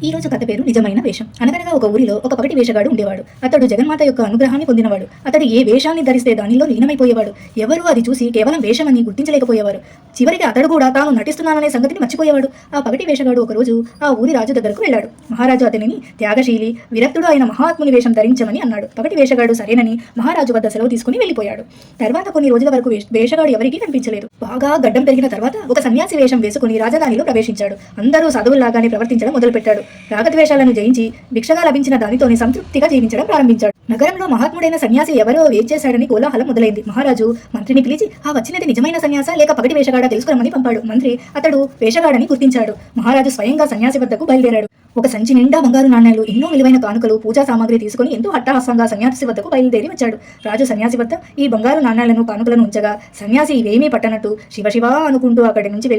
ఈ రోజు కథ పేరు నిజమైన వేషం. అనగనగా ఒక ఊరిలో ఒక పగటి వేషగాడు ఉండేవాడు. అతడు జగన్మాత యొక్క అనుగ్రహాన్ని పొందినవాడు. అతడు ఏ వేషాన్ని ధరిస్తే దానిలో లీనమైపోయేవాడు. ఎవరూ అది చూసి కేవలం వేషమని గుర్తించలేకపోయేవారు. చివరికి అతడు కూడా తాను నటిస్తున్నాననే సంగతిని మర్చిపోయేవాడు. ఆ పగటి వేషగాడు ఒకరోజు ఆ ఊరి రాజు దగ్గరకు వెళ్ళాడు. మహారాజు అతనిని త్యాగశీలి, విరక్తుడు అయిన మహాత్ముని వేషం ధరించమని అన్నాడు. పగటి వేషగాడు సరేనని మహారాజు వద్ద సెలవు తీసుకుని వెళ్ళిపోయాడు. తర్వాత కొన్ని రోజుల వరకు వేషగాడు ఎవరికీ కనిపించలేదు. బాగా గడ్డం పెరిగిన తర్వాత ఒక సన్యాసి వేషం వేసుకుని రాజధానిలో ప్రవేశించాడు. అందరూ సాధువుల్లాగానే ప్రవర్తించడం మొదలుపెట్టాడు. రాగద్వేషాలను జయించి భిక్షగా లభించిన దానితోనే సంతృప్తిగా జీవించడం ప్రారంభించాడు. నగరంలో మహాత్ముడైన సన్యాసి ఎవరో ఏం చేశాడని కోలాహలం మొదలైంది. మహారాజు మంత్రిని పిలిచి ఆ వచ్చినది నిజమైన సన్యాస లేక పగటి వేషగాడ తెలుసుకురమని పంపాడు. మంత్రి అతడు వేషగాడని గుర్తించాడు. మహారాజు స్వయంగా సన్యాసి వద్దకు బయలుదేరాడు. ఒక సంచి నిండా బంగారు నాణ్యాలు, ఎన్నో విలువైన కానుకలు, పూజా సామాగ్రి తీసుకుని ఎంతో అట్టహాసంగా సన్యాసి వద్దకు బయలుదేరి వచ్చాడు. రాజు సన్యాసి వద్ద ఈ బంగారు నాణ్యాలను, కానుకలను ఉంచగా సన్యాసి ఇవేమీ పట్టనట్టు శివశివ అనుకుంటూ అక్కడి నుంచి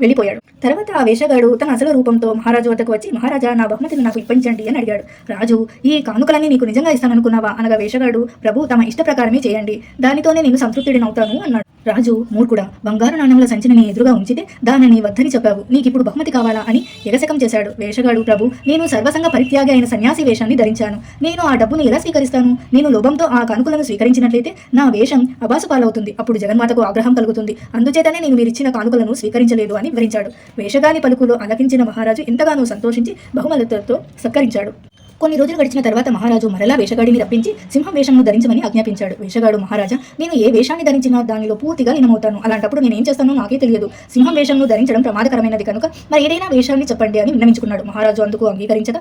వెళ్ళిపోయాడు. తర్వాత ఆ వేషగాడు తన అసలు రూపంతో మహారాజు వద్దకు వచ్చి, మహారాజా, నా బహుమతిని నాకు ఇప్పించండి అని అడిగాడు. రాజు, ఈ కానుకలన్నీ నీకు నిజంగా ఇస్తాననుకున్నావా అనగా వేషగాడు, ప్రభు, తమ ఇష్ట ప్రకారమే చేయండి, దానితోనే నేను సంతృప్తిడినవుతాను అన్నాడు. రాజు, మూర్ఖుడా, బంగారు నాణ్యముల సంచిని నీ ఎదురుగా ఉంచితే దానిని వద్దని చెప్పావు, నీకిప్పుడు బహుమతి కావాలా అని ఎగసకం చేశాడు. వేషగాడు, ప్రభు, నేను సర్వసంగ పరిత్యాగి అయిన సన్యాసి వేషాన్ని ధరించాను, నేను ఆ డబ్బును ఎలా స్వీకరిస్తాను? నేను లోభంతో ఆ కానుకలను స్వీకరించినట్లయితే నా వేషం అబాసు పాలవుతుంది, అప్పుడు జగన్మాతకు ఆగ్రహం కలుగుతుంది, అందుచేతనే నేను మీరిచ్చిన కానుకలను స్వీకరించలేదు అని వివరించాడు. వేషగాని పలుకులో అలకించిన మహారాజు ఎంతగానో సంతోషించి బహుమతులతో సత్కరించాడు. కొన్ని రోజులు గడిచిన తర్వాత మహారాజు మరలా వేషగాడిని రప్పించి సింహం వేషంను ధరించమని ఆజ్ఞాపించాడు. వేషగాడు, మహారాజా, నేను ఏ వేషాన్ని ధరించినా దానిలో పూర్తిగా లీనమవుతాను, అలాంటప్పుడు నేనేం చేస్తానో నాకే తెలియదు, సింహం వేషంను ధరించడం ప్రమాదకరమైనది కనుక మరి ఏదైనా వేషాన్ని చెప్పండి అని విన్నవించుకున్నాడు. మహారాజు అందుకు అంగీకరించగా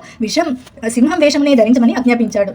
సింహం వేషంనే ధరించమని ఆజ్ఞాపించాడు.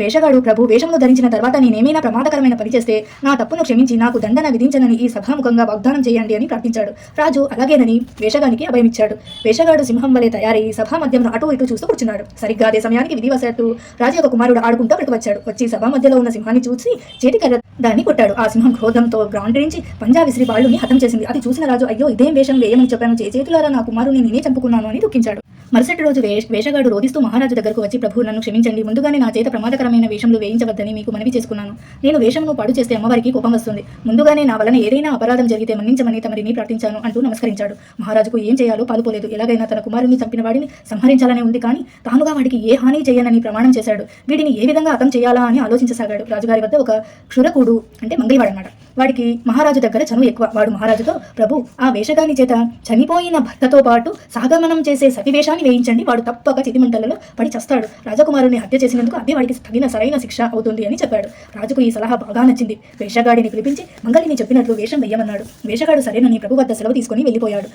వేషగాడు, ప్రభు, వేషంను ధరించిన తర్వాత నేనేమైనా ప్రమాదకరమైన పని చేస్తే నా తప్పును క్షమించి నాకు దండన విధించనని ఈ సభాముఖంగా వాగ్దానం చేయండి అని ప్రార్థించాడు. రాజు అలాగేనని వేషగానికి అభయమిచ్చాడు. వేషగాడు సింహం వలె తయారై సభా మధ్యంలో అటు ఇటు చూస్తూ కూర్చున్నాడు. సరిగ్గా సమయానికి విధివశాత్తు రాజు యొక్క కుమారుడు ఆడుకుంటూ అక్కడికి వచ్చాడు. వచ్చి సభా మధ్యలో ఉన్న సింహాన్ని చూసి చేతికర్ర దాన్ని కొట్టాడు. ఆ సింహం క్రోధంతో గ్రాండ్రించి పంజా విసిరి బాళ్ళుని హతం చేసింది. అది చూసిన రాజు, అయ్యో, ఇదేం వేషం వేయమని చెప్పాను, చేతులారా నా కుమారుని నేనే చంపుకున్నాను అని దుఃఖించాడు. మరుసటి రోజు వేషగాడు రోధిస్తూ మహారాజు దగ్గరకు వచ్చి, ప్రభు, నన్ను క్షమించండి, ముందుగానే నా చేత ప్రమాదకరమైన వేషంలో వేయించవద్దని మీకు మనవి చేసుకున్నాను. నేను వేషంను పాడు చేస్తే అమ్మవారికి కోపం వస్తుంది, ముందుగానే నా వలన ఏదైనా అపరాధం జరిగితే మన్నించమని తమరిని ప్రార్థించాను అంటూ నమస్కరించాడు. మహారాజుకు ఏం చేయాలో పాలుపోలేదు. ఎలాగైనా తన కుమారుని చంపిన వాడిని సంహరించాలనే ఉంది, కానీ తానుగా వాడికి ఏ హాని చేయనని ప్రమాణం చేశాడు. వీడిని ఏ విధంగా అతం చేయాలా అని ఆలోచించసాగాడు. రాజుగారి వద్ద ఒక క్షురకుడు, అంటే మంగళవాడన్నమాట, వాడికి మహారాజు దగ్గర చనువు ఎక్కువ. వాడు మహారాజుతో, ప్రభు, ఆ వేషగాని చేత చనిపోయిన భర్తతో పాటు సహగమనం చేసే సతివేషాన్ని వేయించండి, వాడు తప్పక చితిమంటలలో పడి చస్తాడు, రాజకుమారుని హత్య చేసినందుకు అదే వాడికి తగిన సరైన శిక్ష అవుతుంది అని చెప్పాడు. రాజుకు ఈ సలహా బాగా నచ్చింది. వేషగాడిని పిలిపించి మంగళిని చెప్పినట్లు వేషం వేయమన్నాడు. వేషగాడు సరేనని ప్రభు వద్ద సెలవు తీసుకుని వెళ్ళిపోయాడు.